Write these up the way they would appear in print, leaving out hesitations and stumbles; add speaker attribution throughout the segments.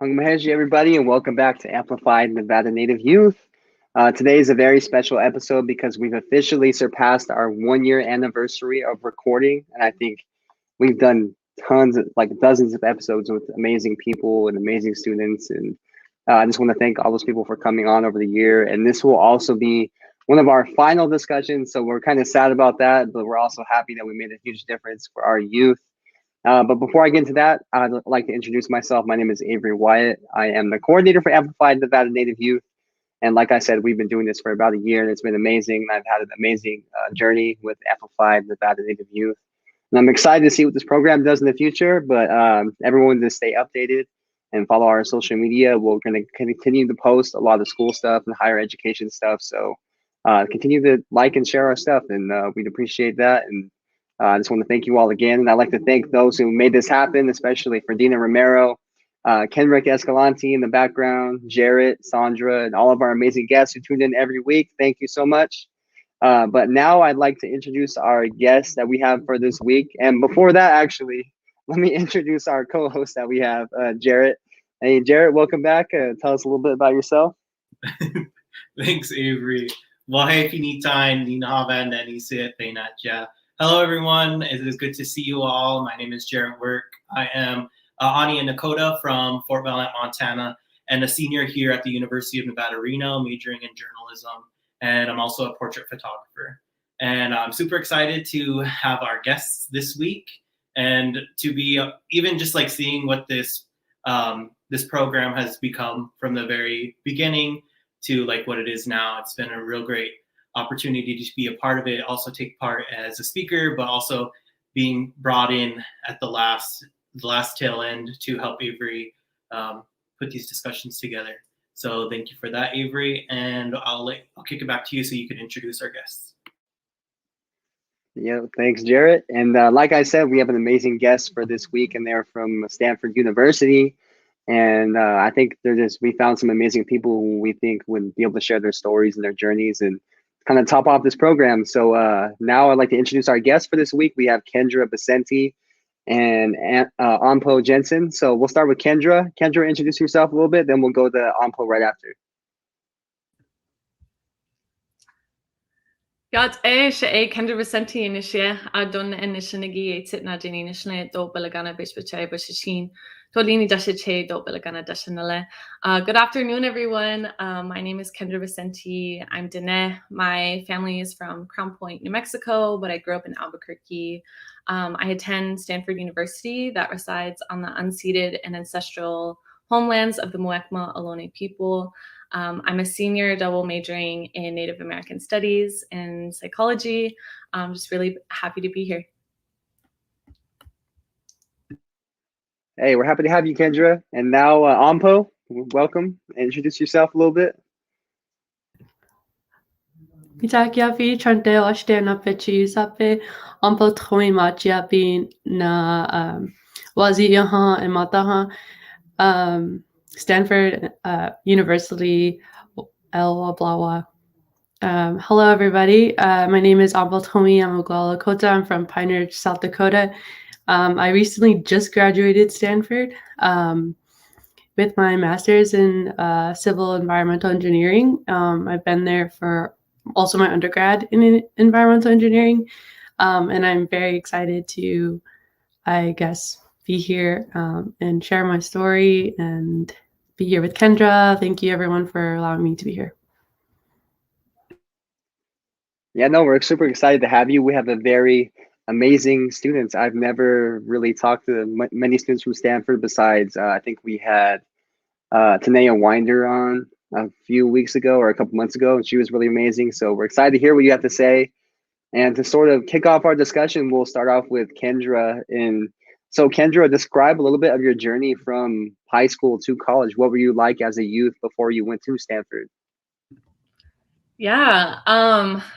Speaker 1: Hungmaheji, everybody, and welcome back to Amplified Nevada Native Youth. Today is a very special episode because we've officially surpassed our 1 year anniversary of recording, and I think we've done dozens of episodes with amazing people and amazing students, and I just want to thank all those people for coming on over the year. And this will also be one of our final discussions, so we're kind of sad about that, but we're also happy that we made a huge difference for our youth. But before I get into that, I'd like to introduce myself. My name is Avery Wyatt. I am the coordinator for Amplified Nevada Native Youth. And like I said, we've been doing this for about a year, and it's been amazing. I've had an amazing journey with Amplified Nevada Native Youth. And I'm excited to see what this program does in the future, but everyone to stay updated and follow our social media. We're going to continue to post a lot of school stuff and higher education stuff. So continue to like and share our stuff, and we'd appreciate that. And I just want to thank you all again. And I'd like to thank those who made this happen, especially for Dina Romero, Kenrick Escalante in the background, Jarrett, Sandra, and all of our amazing guests who tuned in every week. Thank you so much. But now I'd like to introduce our guests that we have for this week. And before that, actually, let me introduce our co-host that we have, Jarrett. Hey, Jarrett, welcome back. Tell us a little bit about yourself.
Speaker 2: Thanks, Avery. Wahe Pinitain, Ninahava, Nanisit, Painatja. Hello, everyone. It is good to see you all. My name is Jarrett Work. I am Ani and Nakota from Fort Valent, Montana, and a senior here at the University of Nevada, Reno, majoring in journalism. And I'm also a portrait photographer. And I'm super excited to have our guests this week and to be even just like seeing what this program has become from the very beginning to like what it is now. It's been a real great opportunity to be a part of it, also take part as a speaker, but also being brought in at the last tail end to help Avery put these discussions together. So thank you for that, Avery, and I'll kick it back to you so you can introduce our guests.
Speaker 1: Yeah, thanks, Jarrett. And like I said, we have an amazing guest for this week, and they're from Stanford University. And I think we found some amazing people who we think would be able to share their stories and their journeys and kind of top off this program. So now I'd like to introduce our guests for this week. We have Kendra Becenti and Anpotowin Jensen. So we'll start with Kendra. Kendra, introduce yourself a little bit, then we'll go to Anpo right after.
Speaker 3: Got Kendra Becenti initiate Adon initially na Jenny initially do Belagana Bishbachai Bashichin. Tolini Dashiche do Belagana Dashanale. Good afternoon, everyone. My name is Kendra Becenti. I'm Dene. My family is from Crown Point, New Mexico, but I grew up in Albuquerque. I attend Stanford University that resides on the unceded and ancestral homelands of the Muwekma Ohlone people. I'm a senior double majoring in Native American Studies and psychology. I'm just really happy to be here.
Speaker 1: Hey, we're happy to have you, Kendra. And now, Anpo, welcome. Introduce yourself a little bit.
Speaker 4: Mitakiafi Chanteo Ashtena Pechi Sape Anpotowin Machiapi na Wazi Yaha and Mataha Stanford University El Blawa. Hello, everybody. My name is Anpotowin. I'm a Lakota. I'm from Pine Ridge, South Dakota. I recently just graduated Stanford with my master's in civil environmental engineering. I've been there for also my undergrad in environmental engineering, and I'm very excited to, I guess, be here and share my story and be here with Kendra. Thank you, everyone, for allowing me to be here.
Speaker 1: Yeah, no, we're super excited to have you. We have a very amazing students. I've never really talked to many students from Stanford besides I think we had Tanea Winder on a few weeks ago or a couple months ago, and she was really amazing. So we're excited to hear what you have to say. And to sort of kick off our discussion, we'll start off with Kendra. So Kendra, describe a little bit of your journey from high school to college. What were you like as a youth before you went to Stanford?
Speaker 3: Yeah.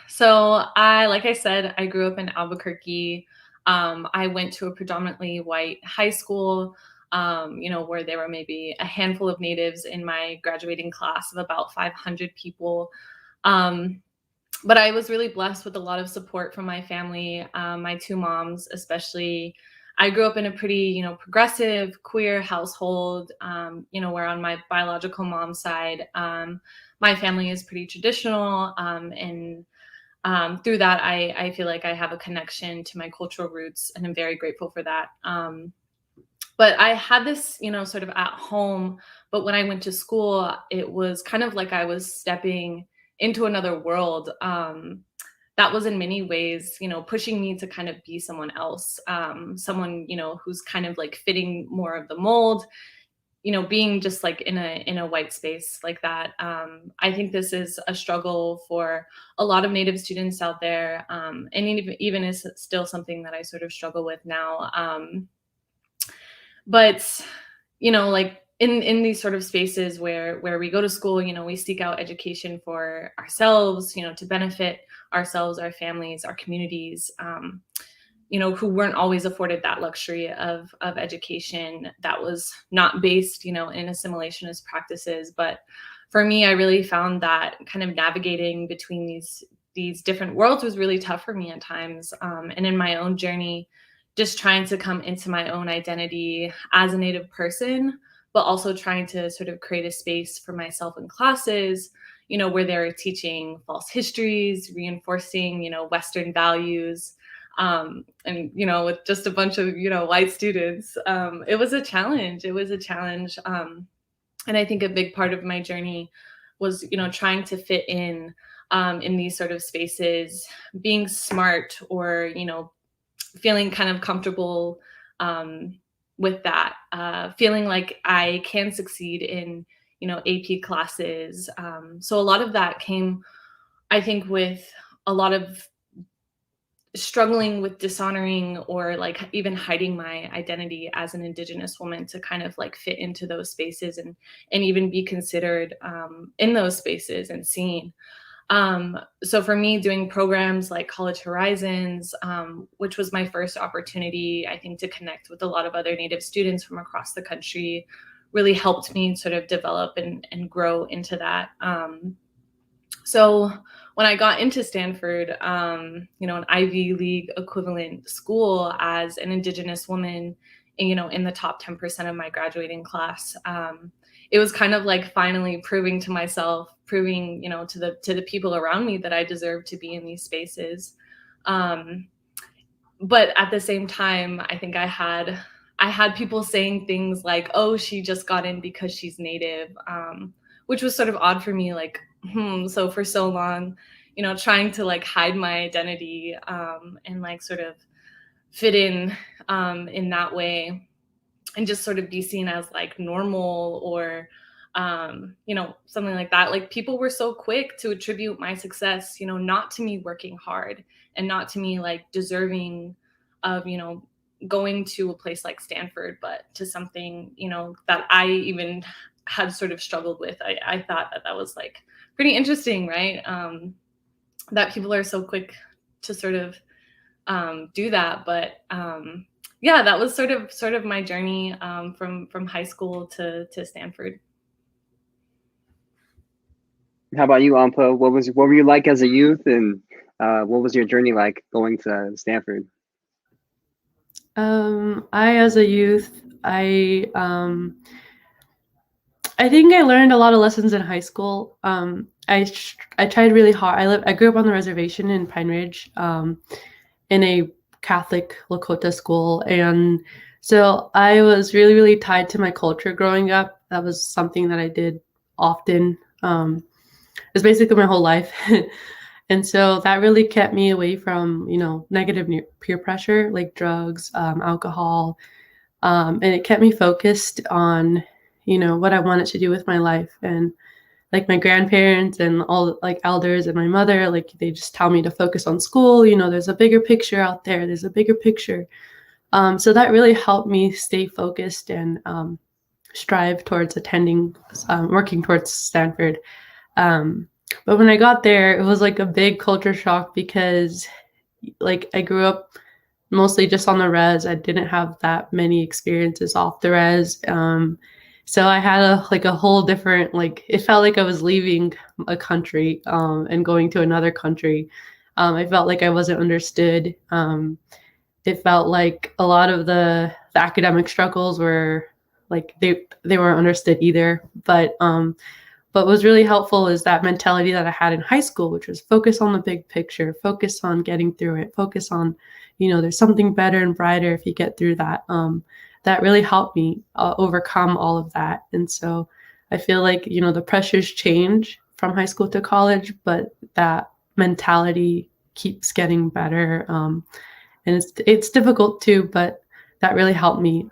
Speaker 3: So like I said, I grew up in Albuquerque. I went to a predominantly white high school, where there were maybe a handful of natives in my graduating class of about 500 people. But I was really blessed with a lot of support from my family. My two moms, especially, I grew up in a pretty, progressive queer household, where on my biological mom's side, my family is pretty traditional. And through that, I feel like I have a connection to my cultural roots, and I'm very grateful for that. But I had this, sort of at home, but when I went to school, it was kind of like I was stepping into another world. That was in many ways, pushing me to kind of be someone else, someone, who's kind of like fitting more of the mold, being just like in a white space like that. I think this is a struggle for a lot of Native students out there, and even is still something that I sort of struggle with now. But, like in these sort of spaces where we go to school, we seek out education for ourselves, to benefit ourselves, our families, our communities, who weren't always afforded that luxury of education that was not based, in assimilationist practices. But for me, I really found that kind of navigating between these different worlds was really tough for me at times. And in my own journey, just trying to come into my own identity as a Native person, but also trying to sort of create a space for myself in classes, where they're teaching false histories, reinforcing, Western values, and, with just a bunch of, white students. It was a challenge. And I think a big part of my journey was, trying to fit in these sort of spaces, being smart or, feeling kind of comfortable with that, feeling like I can succeed in, AP classes. So a lot of that came, I think, with a lot of struggling with dishonoring or like even hiding my identity as an Indigenous woman to kind of like fit into those spaces and even be considered in those spaces and seen. So for me, doing programs like College Horizons, which was my first opportunity, I think, to connect with a lot of other Native students from across the country, really helped me sort of develop and grow into that. So when I got into Stanford, an Ivy League equivalent school as an Indigenous woman, in the top 10% of my graduating class, it was kind of like finally proving to myself, to the people around me that I deserved to be in these spaces. But at the same time, I think I had people saying things like, "Oh, she just got in because she's Native," which was sort of odd for me. Like, so for so long, trying to like hide my identity and like sort of fit in that way, and just sort of be seen as like normal or something like that. Like, people were so quick to attribute my success, not to me working hard and not to me like deserving of, going to a place like Stanford, but to something, that I even had sort of struggled with. I thought that was like pretty interesting, right? That people are so quick to sort of do that. But yeah, that was sort of my journey from high school to Stanford.
Speaker 1: How about you, Ampo? What were you like as a youth, and what was your journey like going to Stanford?
Speaker 4: As a youth, I think I learned a lot of lessons in high school. I tried really hard. I grew up on the reservation in Pine Ridge, in a Catholic Lakota school, and so I was really, really tied to my culture growing up. That was something that I did often. It was basically my whole life. And so that really kept me away from, negative peer pressure like drugs, alcohol. And it kept me focused on, what I wanted to do with my life. And like my grandparents and all like elders and my mother, like they just tell me to focus on school. There's a bigger picture out there. There's a bigger picture. So that really helped me stay focused and strive towards working towards Stanford. But when I got there, it was like a big culture shock because like I grew up mostly just on the res. I didn't have that many experiences off the res. So I had a whole different, it felt like I was leaving a country and going to another country. I felt like I wasn't understood. it felt like a lot of the academic struggles were like they weren't understood either. But what was really helpful is that mentality that I had in high school, which was focus on the big picture, focus on getting through it, focus on, there's something better and brighter if you get through that. That really helped me overcome all of that. And so I feel like, the pressures change from high school to college, but that mentality keeps getting better. And it's difficult too, but that really helped me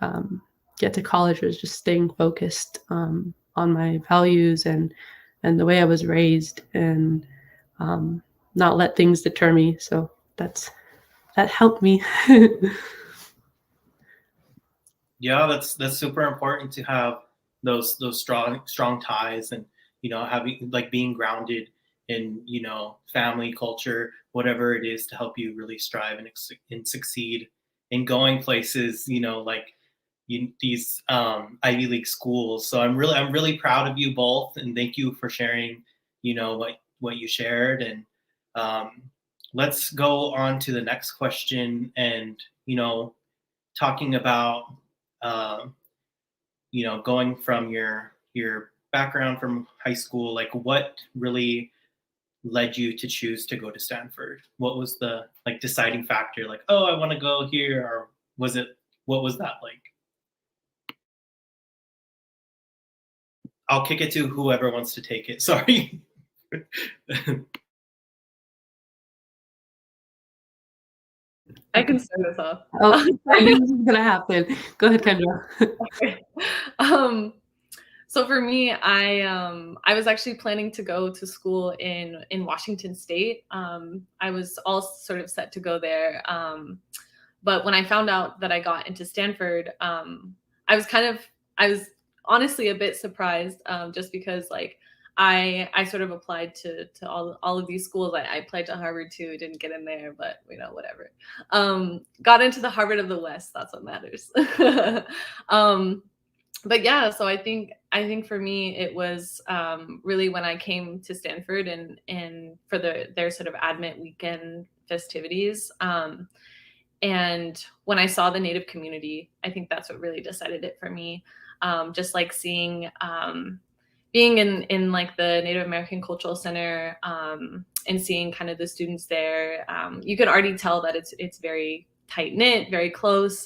Speaker 4: get to college, was just staying focused on my values and the way I was raised, and not let things deter me. So that helped me.
Speaker 2: Yeah, that's super important to have those strong ties, and having like being grounded in family, culture, whatever it is, to help you really strive and succeed in going places, like these Ivy League schools. So I'm really proud of you both, and thank you for sharing what you shared. And let's go on to the next question, and talking about going from your background from high school, like what really led you to choose to go to Stanford? What was the deciding factor? Like, oh, I want to go here, or what was that like? I'll kick it to whoever wants to take it. Sorry.
Speaker 3: I can start this off.
Speaker 4: Oh, I knew this was gonna happen. Go ahead, Kendra.
Speaker 3: Okay. So for me, I was actually planning to go to school in Washington State. I was all sort of set to go there. But when I found out that I got into Stanford, I was honestly a bit surprised, just because like I sort of applied to all of these schools. I applied to Harvard too, didn't get in there, but whatever. Got into the Harvard of the West. That's what matters. But yeah, so I think for me it was really when I came to Stanford and for their sort of admit weekend festivities. And when I saw the Native community, I think that's what really decided it for me. Just like seeing, being in like the Native American Cultural Center, and seeing kind of the students there, you could already tell that it's very tight knit, very close.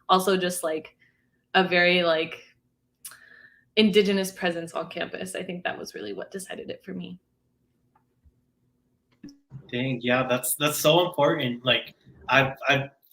Speaker 3: Also, just like a very like Indigenous presence on campus. I think that was really what decided it for me.
Speaker 2: Dang, yeah, that's so important. Like I'm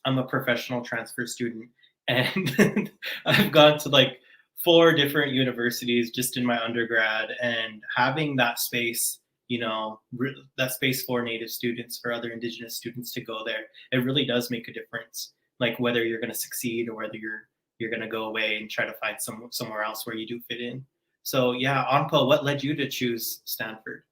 Speaker 2: a professional transfer student, and I've gone to like 4 different universities just in my undergrad, and having that space, that space for Native students, for other Indigenous students to go there, it really does make a difference. Like whether you're going to succeed or whether you're going to go away and try to find somewhere else where you do fit in. So yeah, Anpo, what led you to choose Stanford?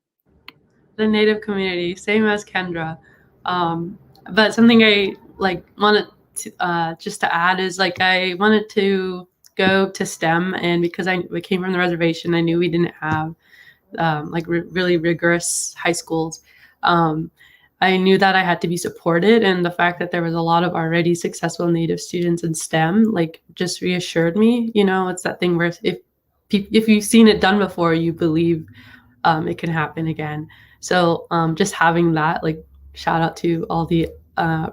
Speaker 4: The Native community, same as Kendra. But something I like wanted to, just to add is like I wanted to go to STEM, and because we came from the reservation, I knew we didn't have really rigorous high schools. I knew that I had to be supported, and the fact that there was a lot of already successful Native students in STEM like just reassured me. It's that thing where if you've seen it done before, you believe it can happen again. So just having that, like, shout out to all the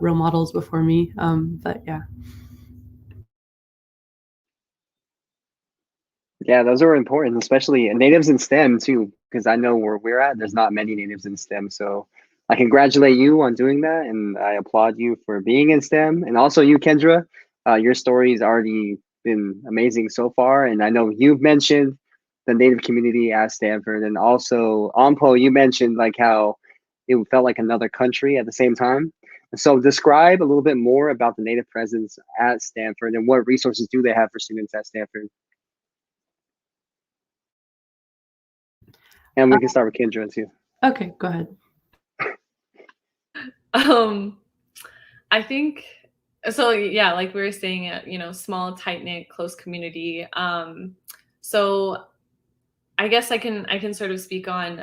Speaker 4: role models before me. But yeah.
Speaker 1: Yeah, those are important, especially natives in STEM too, because I know where we're at, there's not many natives in STEM. So I congratulate you on doing that, and I applaud you for being in STEM. And also you, Kendra, your story's already been amazing so far. And I know you've mentioned the Native community at Stanford, and also Anpo, you mentioned like how it felt like another country at the same time. So describe a little bit more about the Native presence at Stanford, and what resources do they have for students at Stanford? And we can start with Kendra too.
Speaker 4: Okay, go ahead.
Speaker 3: I think so. Yeah, like we were saying, small, tight knit, close community. So I guess I can sort of speak on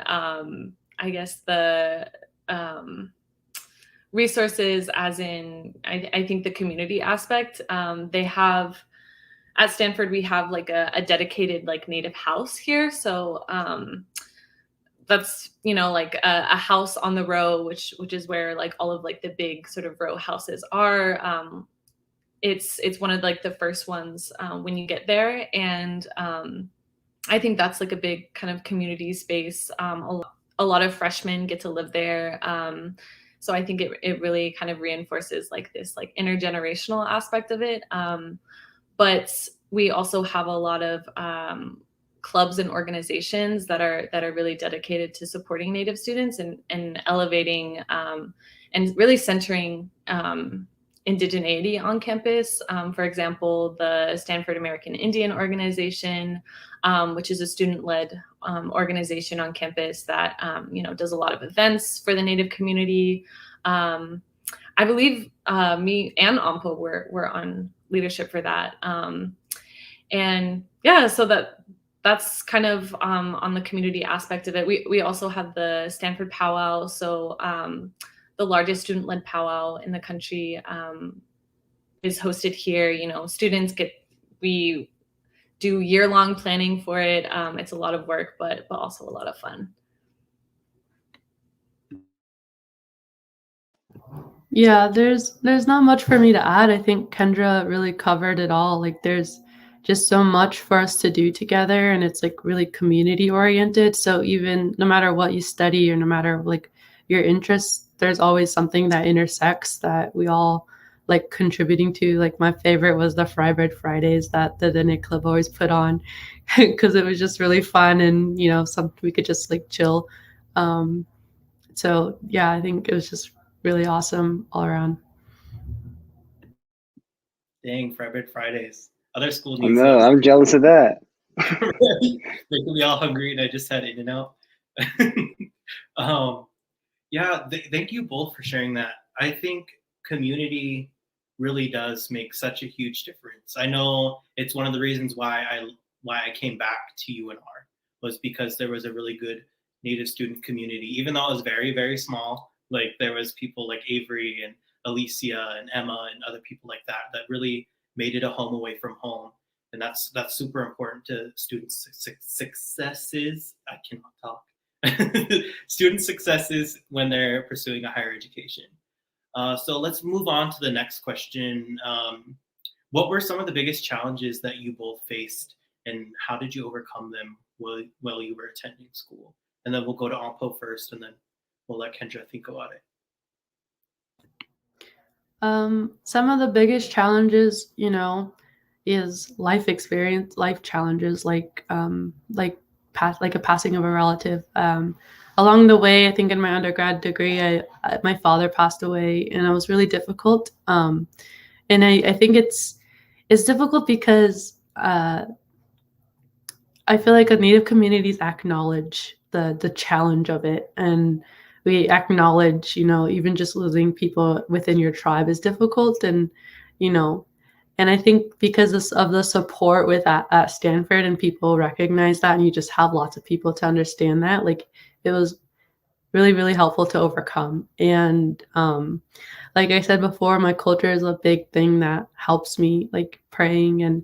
Speaker 3: I guess the resources as in, I think the community aspect. They have, at Stanford, we have like a dedicated like Native house here. So that's, you know, like a house on the row, which is where like all of like the big sort of row houses are. It's one of like the first ones when you get there. And I think that's like a big kind of community space. A lot of freshmen get to live there. So I think it really kind of reinforces like this like intergenerational aspect of it. But we also have a lot of clubs and organizations that are really dedicated to supporting Native students and elevating and really centering indigeneity on campus. For example, the Stanford American Indian Organization, which is a student-led organization on campus that you know, does a lot of events for the Native community. I believe me and Ampo were on leadership for that. And yeah, so that's kind of on the community aspect of it. We also have the Stanford Powwow. So the largest student-led powwow in the country is hosted here. You know, we do year-long planning for it. It's a lot of work, but also a lot of fun.
Speaker 4: Yeah, there's not much for me to add. I think Kendra really covered it all. Like there's just so much for us to do together, and it's like really community oriented. So even no matter what you study or no matter like your interests, there's always something that intersects that we all like contributing to. Like my favorite was the Fry Bread Fridays that the Nick Club always put on because it was just really fun, and you know, we could just like chill. So yeah, I think it was just really awesome all around.
Speaker 2: Dang, Fry Bread Fridays. Other school
Speaker 1: I
Speaker 2: needs
Speaker 1: know,
Speaker 2: those.
Speaker 1: I'm jealous of that.
Speaker 2: Making me all hungry, and I just had In-N-Out. Yeah, thank you both for sharing that. I think community really does make such a huge difference. I know it's one of the reasons why I came back to UNR was because there was a really good Native student community, even though it was very, very small. Like there was people like Avery and Alicia and Emma and other people like that really made it a home away from home. And that's super important to students' successes. I cannot talk. Student successes when they're pursuing a higher education. So let's move on to the next question. What were some of the biggest challenges that you both faced, and how did you overcome them while you were attending school? And then we'll go to Ampo first, and then we'll let Kendra think about it.
Speaker 4: Some of the biggest challenges, you know, is life experience, life challenges, like a passing of a relative. Along the way, I think in my undergrad degree, my father passed away, and it was really difficult. And I think it's difficult because I feel like Native communities acknowledge the challenge of it, and we acknowledge, you know, even just losing people within your tribe is difficult, and you know. And I think because of the support at Stanford, and people recognize that, and you just have lots of people to understand that, like it was really, really helpful to overcome. And like I said before, my culture is a big thing that helps me, like praying and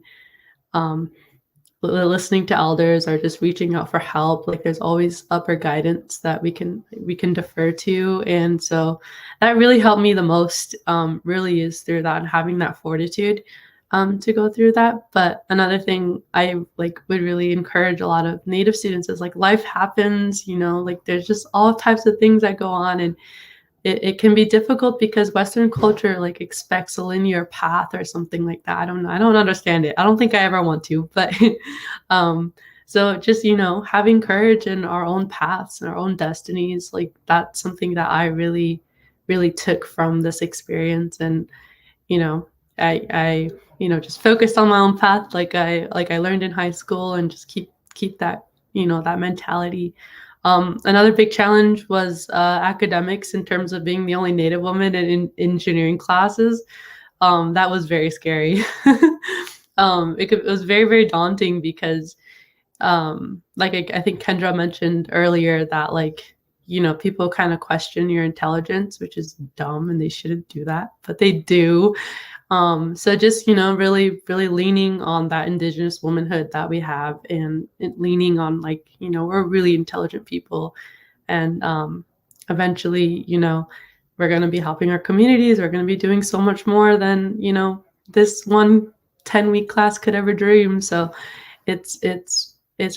Speaker 4: listening to elders or just reaching out for help. Like there's always upper guidance that we can defer to. And so that really helped me the most, really is through that and having that fortitude to go through that. But another thing I would really encourage a lot of Native students is like life happens, you know, like there's just all types of things that go on, and it can be difficult because Western culture like expects a linear path or something like that. I don't understand it. I don't think I ever want to, but so just, you know, having courage in our own paths and our own destinies, like that's something that I really, really took from this experience. And, you know, I you know, just focused on my own path like I learned in high school, and just keep that, you know, that mentality. Another big challenge was academics in terms of being the only Native woman in engineering classes. That was very scary. It was very, very daunting because, like I think Kendra mentioned earlier, that like people kind of question your intelligence, which is dumb, and they shouldn't do that, but they do. So just, really, really leaning on that Indigenous womanhood that we have, and leaning on, like, we're really intelligent people. And eventually, we're going to be helping our communities. We're going to be doing so much more than, this one 10-week class could ever dream. So it's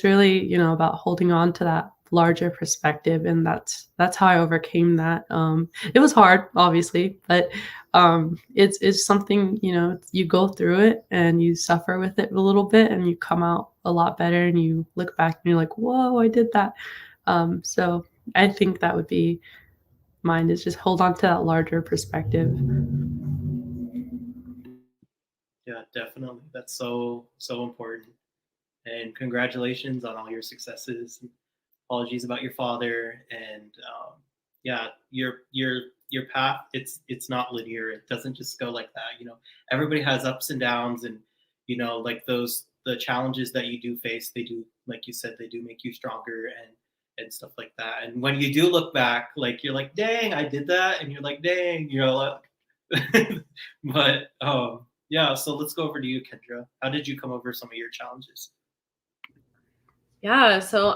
Speaker 4: really, about holding on to that larger perspective. And that's how I overcame that. It was hard, obviously, but it's something, you go through it and you suffer with it a little bit, and you come out a lot better, and you look back and you're like, whoa, I did that. So I think that would be mine, is just hold on to that larger perspective.
Speaker 2: Yeah, definitely. That's so important. And congratulations on all your successes. Apologies about your father. And yeah, your path, it's not linear. It doesn't just go like that. Everybody has ups and downs, and like the challenges that you do face, they do, like you said, they do make you stronger and stuff like that. And when you do look back, like, you're like, dang, I did that, and you're like, dang, like, but yeah. So let's go over to you, Kendra. How did you come over some of your challenges?
Speaker 3: Yeah, so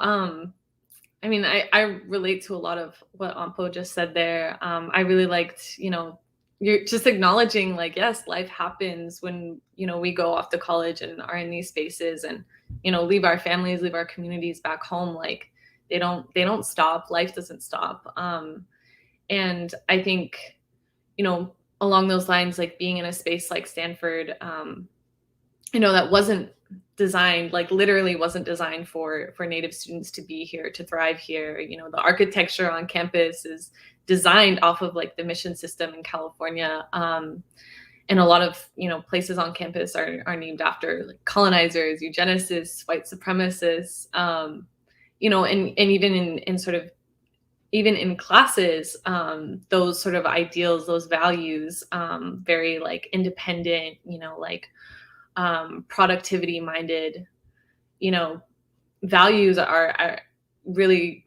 Speaker 3: I mean, I relate to a lot of what Anpo just said there. I really liked, you're just acknowledging, like, yes, life happens when, we go off to college and are in these spaces, and, leave our families, leave our communities back home. Like, they don't stop. Life doesn't stop. And I think, along those lines, like, being in a space like Stanford, that wasn't designed, like, literally wasn't designed for Native students to be here, to thrive here. The architecture on campus is designed off of, like, the mission system in California. And a lot of, places on campus are named after, like, colonizers, eugenicists, white supremacists, and even in sort of, even in classes, those sort of ideals, those values, very, like, independent, like, productivity minded, values are really,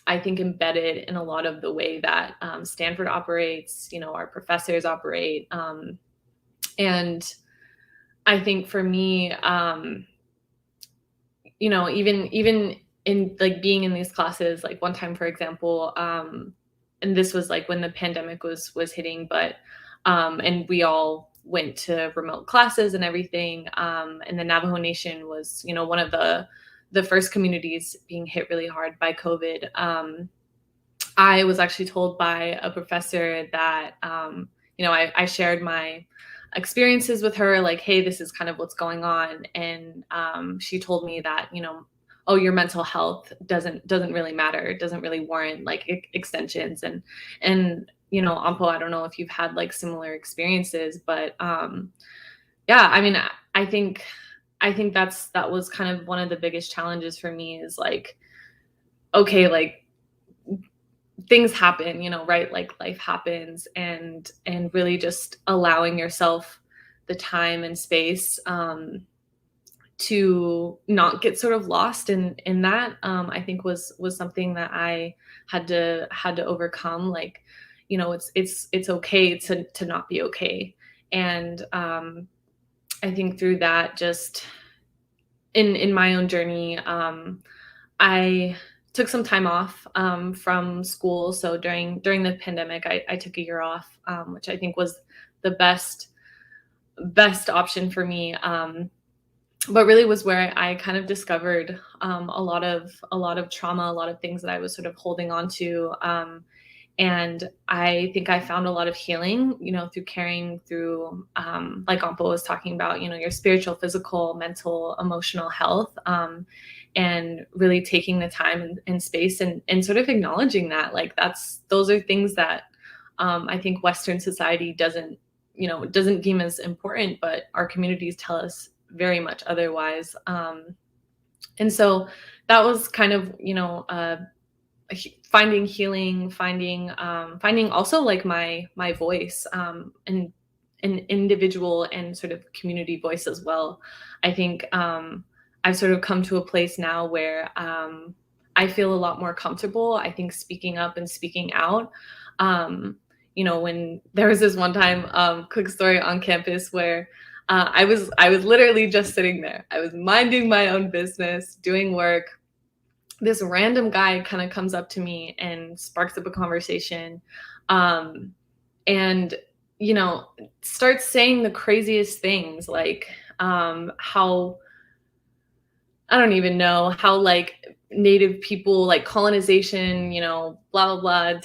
Speaker 3: I think, embedded in a lot of the way that Stanford operates, our professors operate. And I think for me, even in, like, being in these classes, like, one time, for example, and this was, like, when the pandemic was hitting, but and we all went to remote classes and everything. And the Navajo Nation was, one of the first communities being hit really hard by COVID. I was actually told by a professor that, I shared my experiences with her, like, hey, this is kind of what's going on. And she told me that, oh, your mental health doesn't really matter. It doesn't really warrant, like, extensions. And Anpo, I don't know if you've had, like, similar experiences, but yeah, I mean, I think that was kind of one of the biggest challenges for me, is, like, okay, like, things happen, right? Like, life happens, and really just allowing yourself the time and space to not get sort of lost in that, I think was something that I had to overcome. Like, it's okay to not be okay. And I think through that, just in my own journey, I took some time off from school. So during the pandemic, I took a year off, which I think was the best option for me. But really was where I kind of discovered a lot of trauma, a lot of things that I was sort of holding on to. And I think I found a lot of healing, through carrying through, like Anpo was talking about, your spiritual, physical, mental, emotional health, and really taking the time and space and sort of acknowledging that, like, those are things that I think Western society doesn't deem as important, but our communities tell us very much otherwise. And so that was kind of, finding healing, finding also, like, my voice, and an individual and sort of community voice as well. I think I've sort of come to a place now where I feel a lot more comfortable, I think, speaking up and speaking out. You know, when there was this one time, quick story on campus where I was literally just sitting there. I was minding my own business, doing work. This random guy kind of comes up to me and sparks up a conversation, and you know, starts saying the craziest things, like how, I don't even know, how like Native people, like colonization, you know, blah blah blah,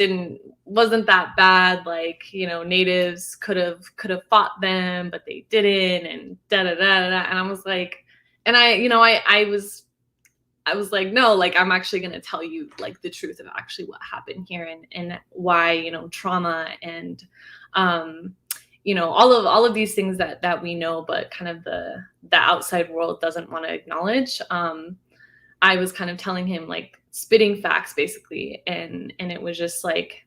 Speaker 3: wasn't that bad. Like, you know, natives could have fought them, but they didn't, and da da da da. And I was like, and I was like, no, like, I'm actually going to tell you like the truth of actually what happened here, and why, you know, trauma and you know, all of these things that we know, but kind of the outside world doesn't want to acknowledge. I was kind of telling him, like, spitting facts basically, and it was just like,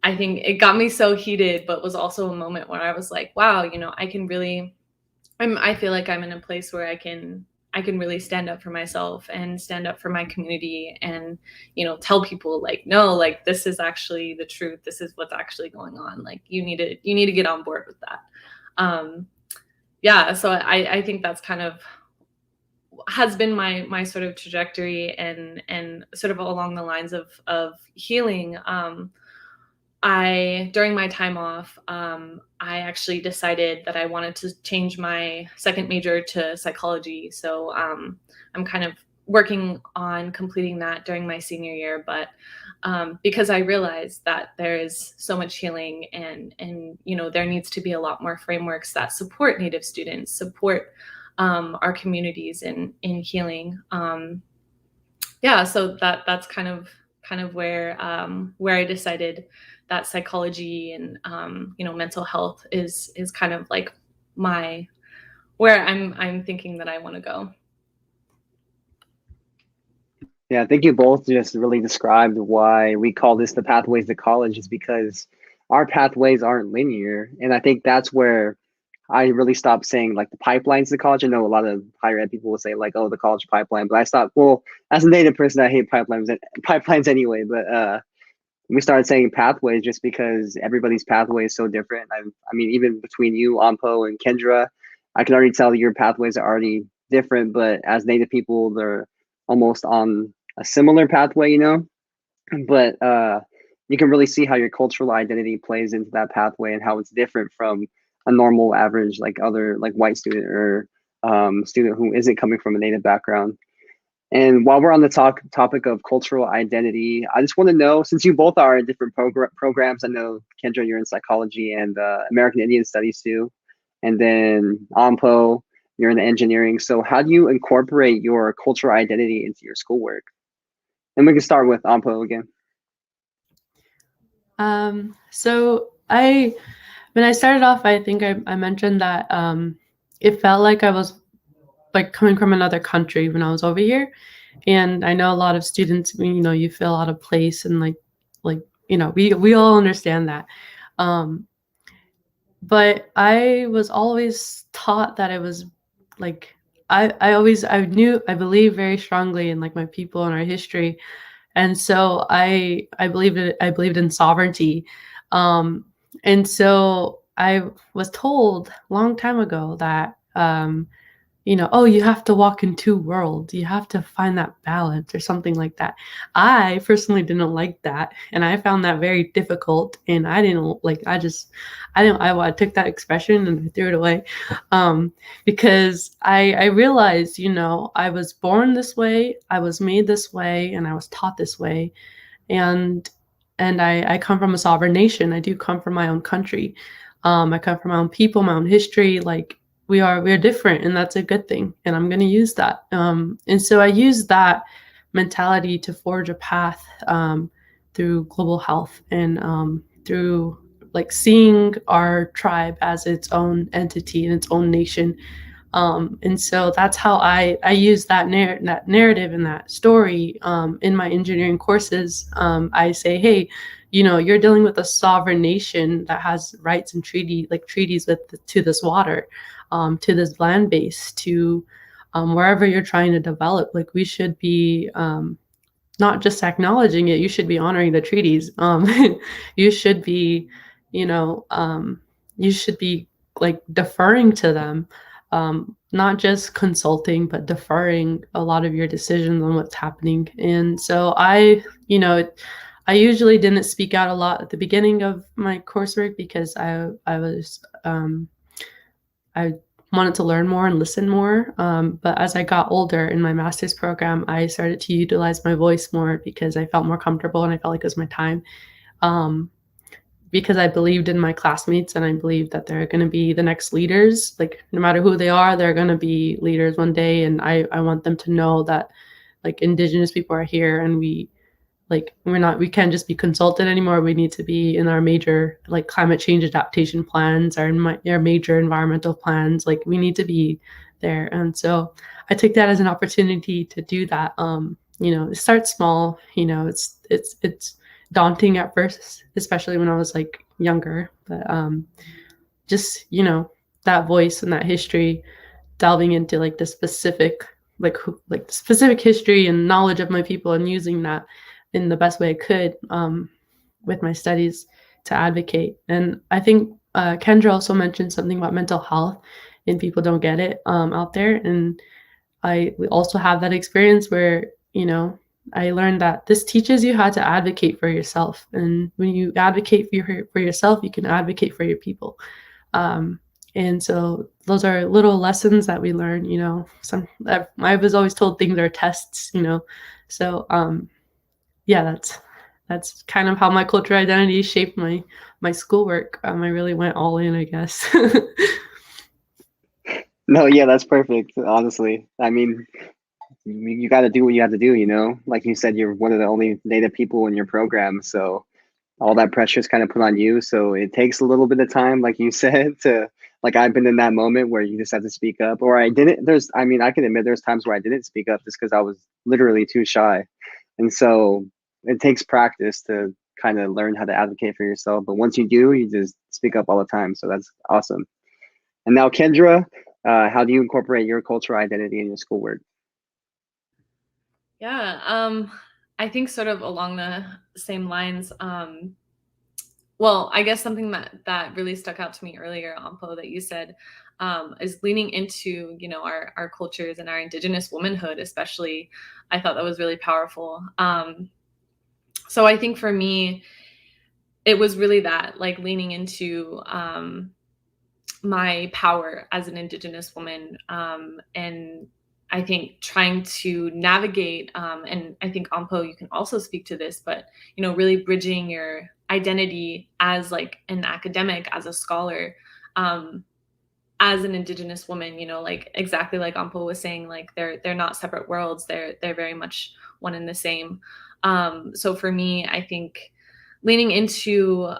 Speaker 3: I think it got me so heated, but was also a moment where I was like, wow, you know, I feel like I'm in a place where I can really stand up for myself and stand up for my community, and, you know, tell people, like, no, like, this is actually the truth. This is what's actually going on. Like, you need to get on board with that. Yeah. So I think that's kind of has been my sort of trajectory, and sort of along the lines of healing. During my time off, I actually decided that I wanted to change my second major to psychology. So I'm kind of working on completing that during my senior year. But because I realized that there is so much healing, and you know, there needs to be a lot more frameworks that support Native students, support our communities in healing. Yeah, so that's kind of where I decided that psychology and you know, mental health is kind of like where I'm thinking that I want to go.
Speaker 1: Yeah, I think you both just really described why we call this the pathways to college, is because our pathways aren't linear. And I think that's where I really stopped saying like the pipelines to college. I know a lot of higher ed people will say like, oh, the college pipeline, but I stopped. Well, as a Native person, I hate pipelines anyway. But we started saying pathways just because everybody's pathway is so different. I mean, even between you, Ampo, and Kendra, I can already tell your pathways are already different. But as Native people, they're almost on a similar pathway, you know. But you can really see how your cultural identity plays into that pathway, and how it's different from a normal average, like other like white student, or student who isn't coming from a Native background. And while we're on the topic of cultural identity, I just want to know, since you both are in different programs, I know, Kendra, you're in psychology and American Indian Studies too, and then Ampo, you're in engineering. So how do you incorporate your cultural identity into your schoolwork? And we can start with Ampo again.
Speaker 4: So when I started off, I think I mentioned that it felt like I was like coming from another country when I was over here. And I know a lot of students, you know, you feel out of place, and like, you know, we all understand that. But I was always taught that it was like, I believe very strongly in like my people and our history. And so I believed in sovereignty. And so I was told a long time ago that, you know, oh, you have to walk in two worlds. You have to find that balance or something like that. I personally didn't like that. And I found that very difficult. And I didn't like, I took that expression and I threw it away. Because I realized, you know, I was born this way, I was made this way, and I was taught this way. And I come from a sovereign nation. I do come from my own country. I come from my own people, my own history. Like, we are different, and that's a good thing. And I'm going to use that. And so I use that mentality to forge a path through global health, and through like seeing our tribe as its own entity and its own nation. And so that's how I use that narrative and that story in my engineering courses. I say, hey, you know, you're dealing with a sovereign nation that has rights and treaties to this water, to this land base, to wherever you're trying to develop. Like, we should be not just acknowledging it, you should be honoring the treaties. You should be, you should be like deferring to them, not just consulting, but deferring a lot of your decisions on what's happening. And so I usually didn't speak out a lot at the beginning of my coursework because I wanted to learn more and listen more. But as I got older in my master's program, I started to utilize my voice more because I felt more comfortable and I felt like it was my time. Because I believed in my classmates and I believed that they're going to be the next leaders. Like no matter who they are, they're going to be leaders one day. And I want them to know that like Indigenous people are here and we can't just be consulted anymore. We need to be in our major like climate change adaptation plans, our major environmental plans. Like we need to be there. And so I took that as an opportunity to do that. Start small, it's daunting at first, especially when I was like younger, but just, that voice and that history, delving into like the specific, specific history and knowledge of my people and using that in the best way I could with my studies to advocate. And I think Kendra also mentioned something about mental health and people don't get it out there. And I also have that experience where, I learned that this teaches you how to advocate for yourself. And when you advocate for yourself, you can advocate for your people. And so those are little lessons that we learn, I was always told things are tests, so yeah, that's kind of how my cultural identity shaped my schoolwork. I really went all in, I guess.
Speaker 1: No, yeah, that's perfect. Honestly, I mean, you got to do what you have to do. Like you said, you're one of the only Native people in your program, so all that pressure is kind of put on you. So it takes a little bit of time, like you said, to like I've been in that moment where you just have to speak up, or I didn't. I can admit there's times where I didn't speak up just because I was literally too shy, and so it takes practice to kind of learn how to advocate for yourself. But once you do, you just speak up all the time. So that's awesome. And now, Kendra, how do you incorporate your cultural identity in your schoolwork?
Speaker 3: Yeah, I think sort of along the same lines. Well, I guess something that really stuck out to me earlier, Ampo, that you said is leaning into, our cultures and our Indigenous womanhood, especially. I thought that was really powerful. So I think for me, it was really that, like leaning into my power as an Indigenous woman, and I think trying to navigate, and I think Ampo, you can also speak to this, but really bridging your identity as like an academic, as a scholar, as an Indigenous woman, like exactly like Ampo was saying, like they're not separate worlds. They're very much one and the same. So for me, I think leaning into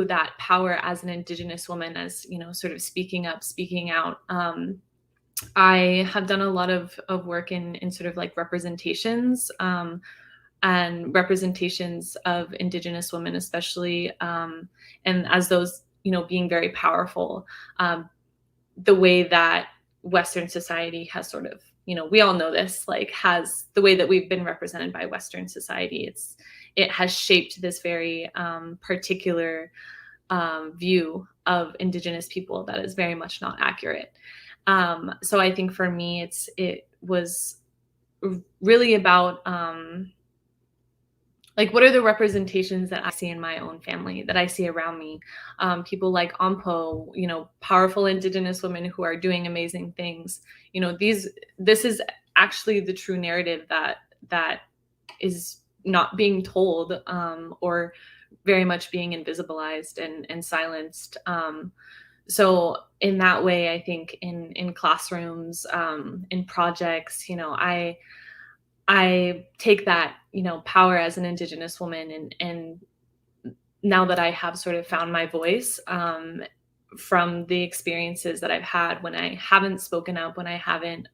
Speaker 3: that power as an Indigenous woman, as sort of speaking up, speaking out. I have done a lot of work in sort of like representations, and representations of Indigenous women, especially, and as those being very powerful. The way that Western society has sort of, we all know this, like has the way that we've been represented by Western society. It has shaped this very particular view of Indigenous people that is very much not accurate. So I think for me, it was really about like, what are the representations that I see in my own family, that I see around me? People like Ampo, powerful Indigenous women who are doing amazing things. This is actually the true narrative that is not being told, or very much being invisibilized and silenced. So in that way, I think in classrooms, in projects, I take that, power as an Indigenous woman, and now that I have sort of found my voice, from the experiences that I've had when I haven't spoken up, when I haven't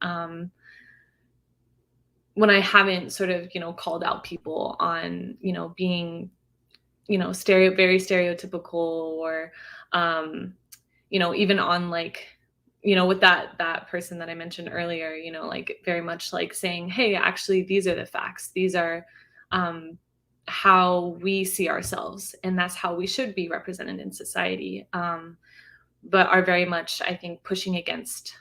Speaker 3: sort of, called out people on, being, very stereotypical, or, even on like, you know, with that person that I mentioned earlier, you know, like very much like saying, hey, actually, these are the facts. These are how we see ourselves, and that's how we should be represented in society. But are very much, I think, pushing against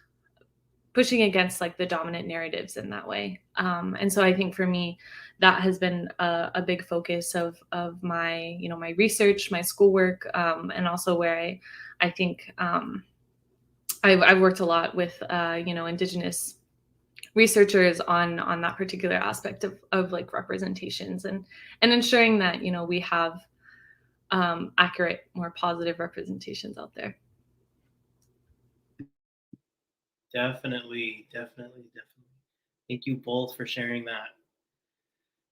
Speaker 3: like the dominant narratives in that way. And so I think for me, that has been a big focus of my, you know, my research, my schoolwork, and also where I think I've worked a lot with, you know, Indigenous researchers on that particular aspect of like representations and ensuring that, you know, we have accurate, more positive representations out there.
Speaker 2: Definitely. Thank you both for sharing that.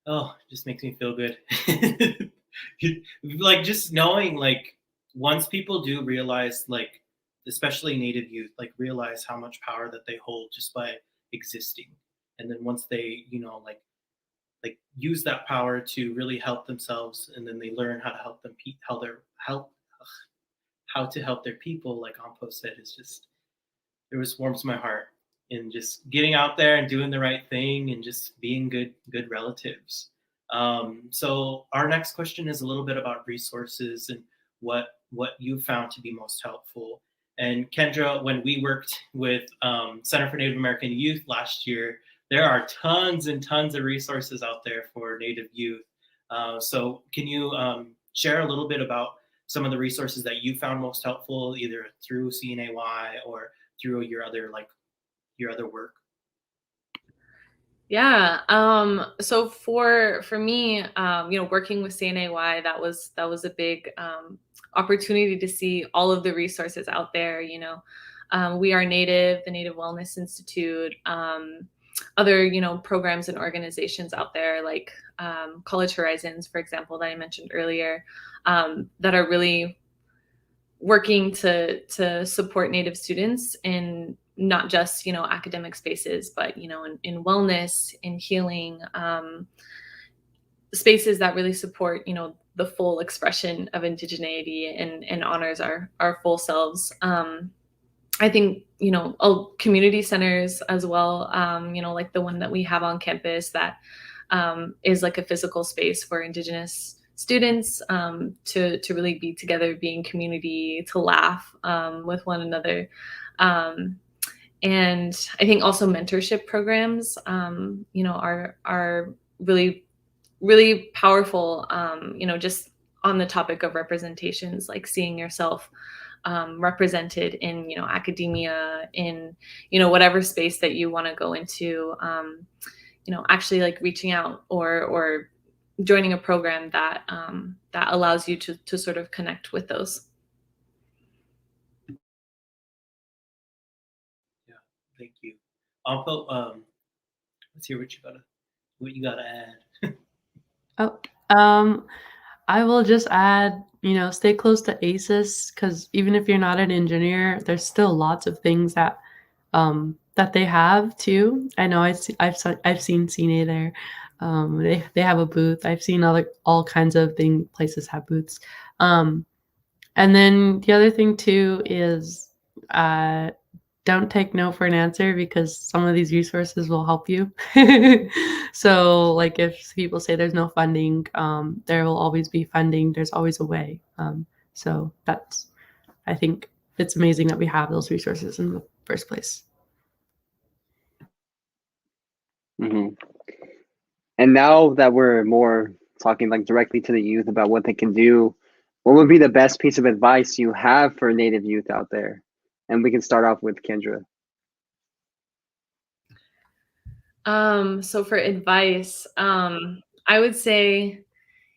Speaker 2: Oh, it just makes me feel good. Like just knowing, like, once people do realize, like, especially Native youth, like realize how much power that they hold just by existing. And then once they, you know, like use that power to really help themselves, and then they learn how to help them how to help their people, like Ampo said, is just, it was warms my heart. And just getting out there and doing the right thing and just being good relatives. So our next question is a little bit about resources and what you found to be most helpful. And Kendra, when we worked with Center for Native American Youth last year, there are tons and tons of resources out there for Native youth. So can you share a little bit about some of the resources that you found most helpful, either through CNAY or through your other work?
Speaker 3: Yeah. So for me, you know, working with CNAY, that was a big opportunity to see all of the resources out there. You know, We Are Native, the Native Wellness Institute, other, you know, programs and organizations out there like College Horizons, for example, that I mentioned earlier, that are really working to support Native students in not just, you know, academic spaces, but, you know, in wellness, in healing, spaces that really support, you know, the full expression of indigeneity and honors our full selves. I think, you know, community centers as well, you know, like the one that we have on campus that is like a physical space for Indigenous students to really be together, be in community, to laugh with one another. And I think also mentorship programs, you know, are really, really powerful, you know, just on the topic of representations, like seeing yourself represented in, you know, academia, in, you know, whatever space that you want to go into, you know, actually like reaching out or joining a program that that allows you to sort of connect with those.
Speaker 2: Yeah, thank you. Ampo, let's hear what you gotta add.
Speaker 4: I will just add, you know, stay close to ACES, because even if you're not an engineer, there's still lots of things that that they have too. I know I've seen CNA there. They have a booth. I've seen all kinds of places have booths. And then the other thing too is don't take no for an answer, because some of these resources will help you. So like if people say there's no funding, there will always be funding. There's always a way. So I think it's amazing that we have those resources in the first place.
Speaker 1: Mm-hmm. And now that we're more talking like directly to the youth about what they can do, what would be the best piece of advice you have for Native youth out there? And we can start off with Kendra.
Speaker 3: So for advice, I would say,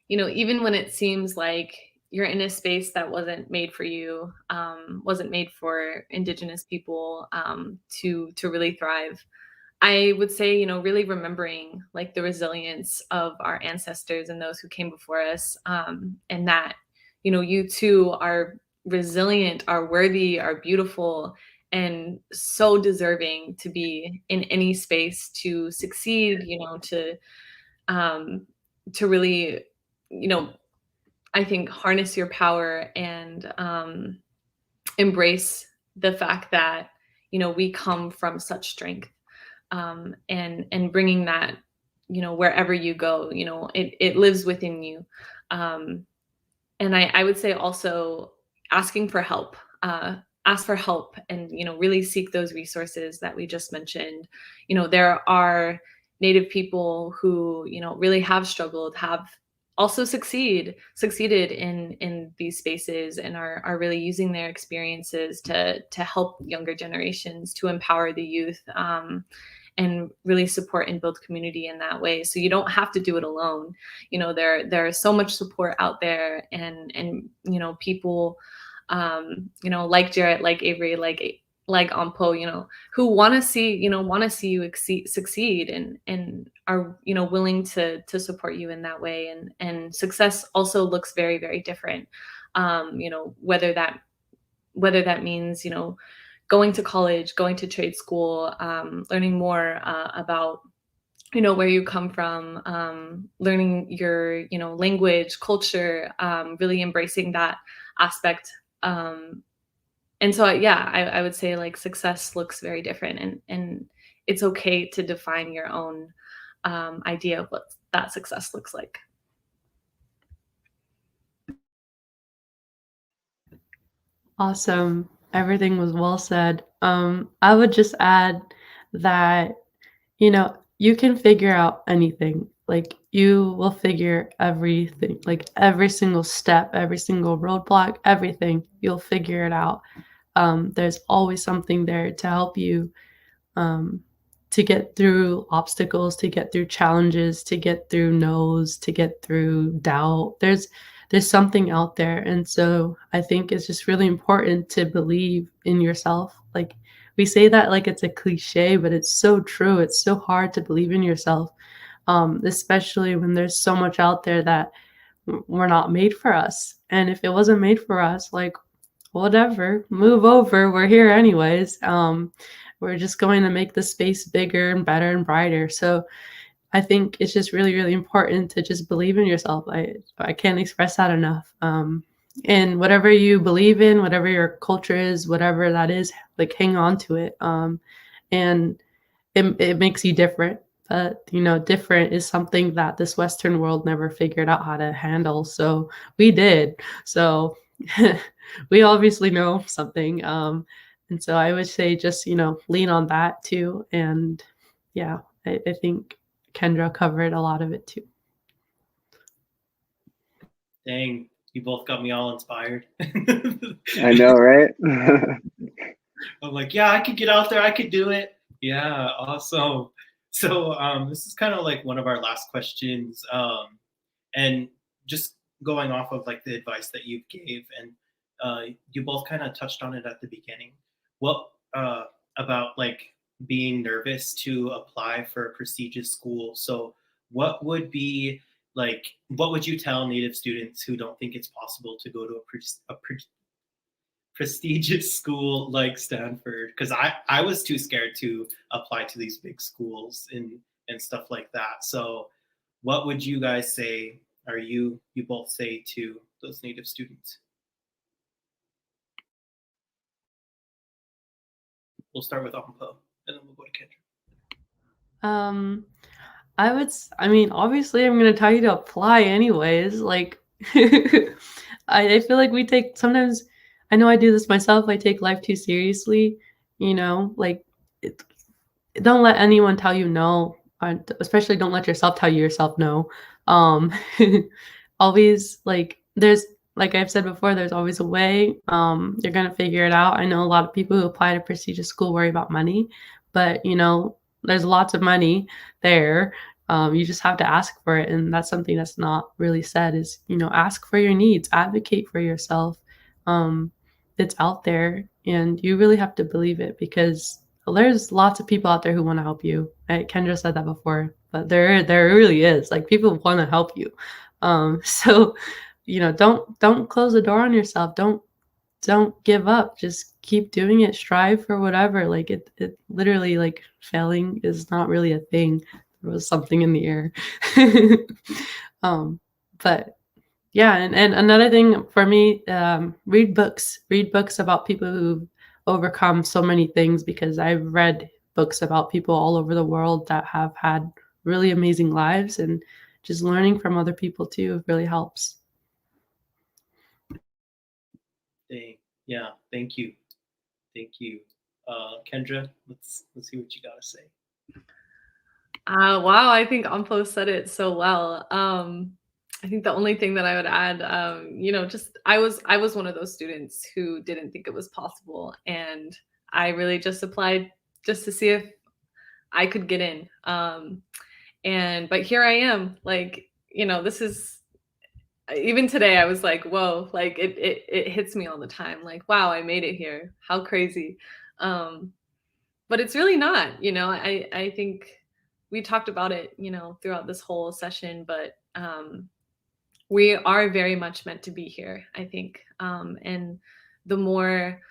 Speaker 3: you know, even when it seems like you're in a space that wasn't made for you, wasn't made for Indigenous people to really thrive, I would say, you know, really remembering like the resilience of our ancestors and those who came before us, and that, you know, you too are resilient, are worthy, are beautiful, and so deserving to be in any space to succeed, you know, to really, you know, I think harness your power and embrace the fact that, we come from such strength, and bringing that, wherever you go, it lives within you. And I would say also asking for help, ask for help, and, really seek those resources that we just mentioned. There are Native people who, really have struggled, have also succeeded in these spaces, and are really using their experiences to help younger generations, to empower the youth, and really support and build community in that way. So you don't have to do it alone. There is so much support out there, and people, like Jarrett, like Avery, like Anpo, who want to see you succeed, and are, willing to support you in that way. And success also looks very, very different. Whether that means, going to college, going to trade school, learning more about, where you come from, learning your, language, culture, really embracing that aspect. And so, yeah, I would say, like, success looks very different, and it's okay to define your own idea of what that success looks like.
Speaker 4: Awesome. Everything was well said. I would just add that, you can figure out anything. Like, you will figure everything, like every single step, every single roadblock, everything, you'll figure it out. There's always something there to help you, to get through obstacles, to get through challenges, to get through no's, to get through doubt. There's something out there. And so I think it's just really important to believe in yourself. Like, we say that like it's a cliche, but it's so true. It's so hard to believe in yourself, especially when there's so much out there that we're not made for us. And if it wasn't made for us, like, whatever, move over. We're here anyways. We're just going to make the space bigger and better and brighter. So I think it's just really, really important to just believe in yourself. I can't express that enough. And whatever you believe in, whatever your culture is, whatever that is, like, hang on to it. And it makes you different. But, different is something that this Western world never figured out how to handle. So we did. So we obviously know something. And so I would say just, lean on that too. And yeah, I think Kendra covered a lot of it too.
Speaker 2: Dang, you both got me all inspired.
Speaker 1: I know, right?
Speaker 2: I'm like, yeah, I could get out there. I could do it. Yeah, awesome. So this is kind of like one of our last questions. And just going off of like the advice that you gave, and you both kind of touched on it at the beginning. What about like being nervous to apply for a prestigious school? So what would be like, what would you tell Native students who don't think it's possible to go to a prestigious school like Stanford? Because I was too scared to apply to these big schools and stuff like that. So what would you guys say, or you both say to those Native students? We'll start with Anpo, and then we'll go to Kendra.
Speaker 4: I mean, obviously I'm going to tell you to apply anyways. Like, I feel like sometimes, I know I do this myself. I take life too seriously, like, don't let anyone tell you no, especially don't let yourself tell yourself no. Always, like, like I've said before, there's always a way. You're going to figure it out. I know a lot of people who apply to prestigious school worry about money, but there's lots of money there. You just have to ask for it. And that's something that's not really said is, ask for your needs, advocate for yourself. It's out there, and you really have to believe it, because there's lots of people out there who want to help you. Kendra said that before, but there really is, like, people want to help you. So, don't close the door on yourself. Don't give up. Just keep doing it. Strive for whatever. Like, it literally, like, failing is not really a thing. There was something in the air. But yeah, and another thing for me, read books about people who've overcome so many things, because I've read books about people all over the world that have had really amazing lives, and just learning from other people too really helps.
Speaker 2: Yeah, thank you. Kendra, let's see what you got to say.
Speaker 3: Wow, I think Ampo said it so well. I think the only thing that I would add, just I was one of those students who didn't think it was possible, and I really just applied just to see if I could get in. But here I am. Like, this is, even today I was like, whoa, like it hits me all the time. Like, wow, I made it here. How crazy. But it's really not, I think we talked about it, throughout this whole session, but we are very much meant to be here, I think. And the more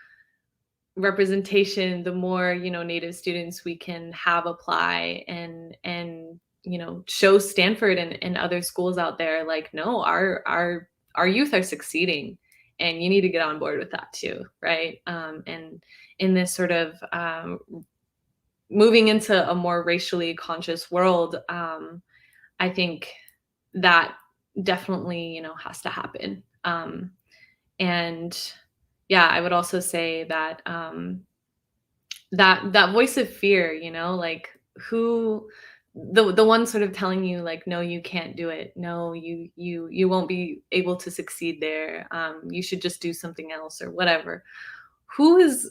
Speaker 3: representation, the more, Native students we can have apply and show Stanford and other schools out there, like, no, our youth are succeeding, and you need to get on board with that too, right? And in this sort of moving into a more racially conscious world, I think that definitely, has to happen. And yeah, I would also say that that voice of fear, like, who the one sort of telling you, like, no, you can't do it. No, you won't be able to succeed there. You should just do something else or whatever. Who is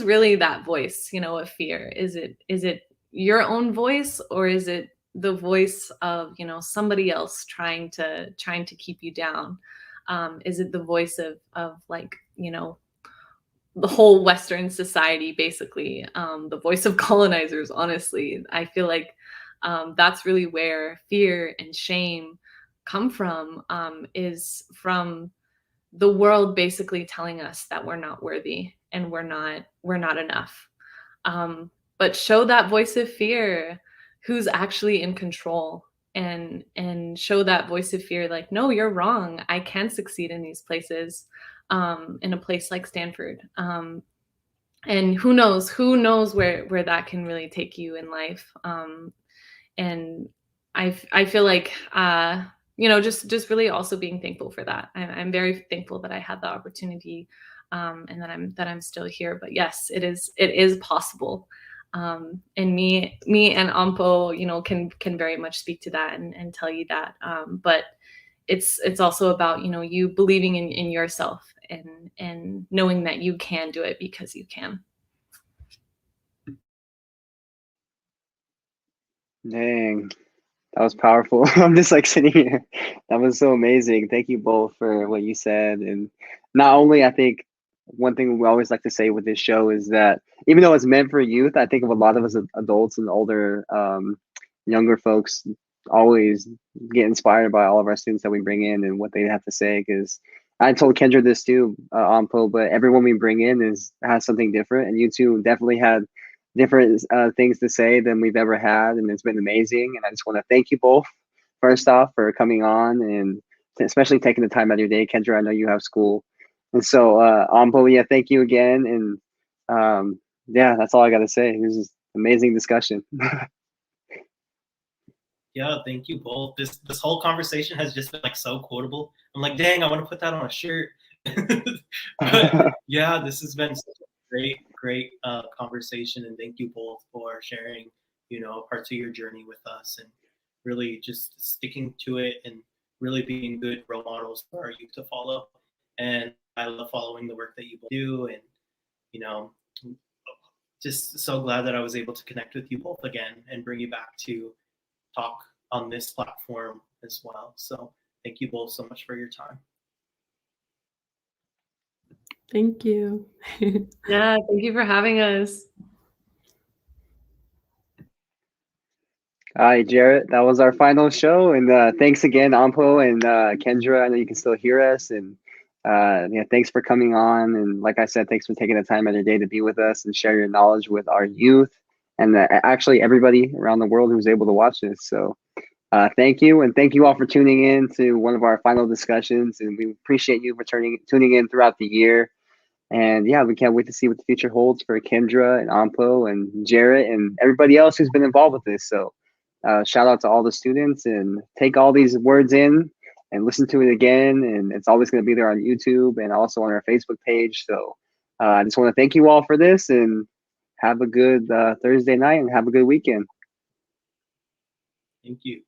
Speaker 3: really that voice, of fear? Is it your own voice, or is it the voice of, somebody else trying to keep you down? Is it the voice of like, the whole Western society, basically, the voice of colonizers? Honestly, I feel like that's really where fear and shame come from, is from the world basically telling us that we're not worthy and we're not enough. But show that voice of fear who's actually in control, and show that voice of fear, like, no, you're wrong. I can succeed in these places, in a place like Stanford. And who knows where that can really take you in life. And I feel like, just really also being thankful for that. I'm very thankful that I had the opportunity, and that I'm still here. But yes, it is possible. And me and Ampo, can very much speak to that and tell you that. But it's also about, you believing in yourself and knowing that you can do it because you can.
Speaker 1: Dang, that was powerful. I'm just like sitting here. That was so amazing. Thank you both for what you said. And not only, I think one thing we always like to say with this show is that even though it's meant for youth, I think of a lot of us adults and older, younger folks always get inspired by all of our students that we bring in and what they have to say. Because I told Kendra this too, Ampo, but everyone we bring in has something different, and you two definitely had different things to say than we've ever had, and it's been amazing. And I just want to thank you both first off for coming on, and especially taking the time out of your day. Kendra, I know you have school, and so Ampo, yeah, thank you again. And yeah, that's all I got to say. It was just amazing discussion.
Speaker 2: Yeah, thank you both. This whole conversation has just been like so quotable. I'm like, dang, I want to put that on a shirt. But yeah, this has been such a great conversation, and thank you both for sharing, parts of your journey with us, and really just sticking to it and really being good role models for our youth to follow. And I love following the work that you both do, and just so glad that I was able to connect with you both again and bring you back to talk on this platform as well. So thank you both so much for your time.
Speaker 4: Thank you.
Speaker 3: Yeah, thank you for having us.
Speaker 1: All right, Jarrett, that was our final show. And thanks again, Ampo and Kendra. I know you can still hear us. And yeah, thanks for coming on. And like I said, thanks for taking the time out of your day to be with us and share your knowledge with our youth and actually everybody around the world who's able to watch this. So thank you. And thank you all for tuning in to one of our final discussions. And we appreciate you for tuning in throughout the year. And yeah, we can't wait to see what the future holds for Kendra and Ampo and Jarrett and everybody else who's been involved with this. So shout out to all the students, and take all these words in and listen to it again. And it's always going to be there on YouTube and also on our Facebook page. So I just want to thank you all for this, and have a good Thursday night, and have a good weekend.
Speaker 2: Thank you.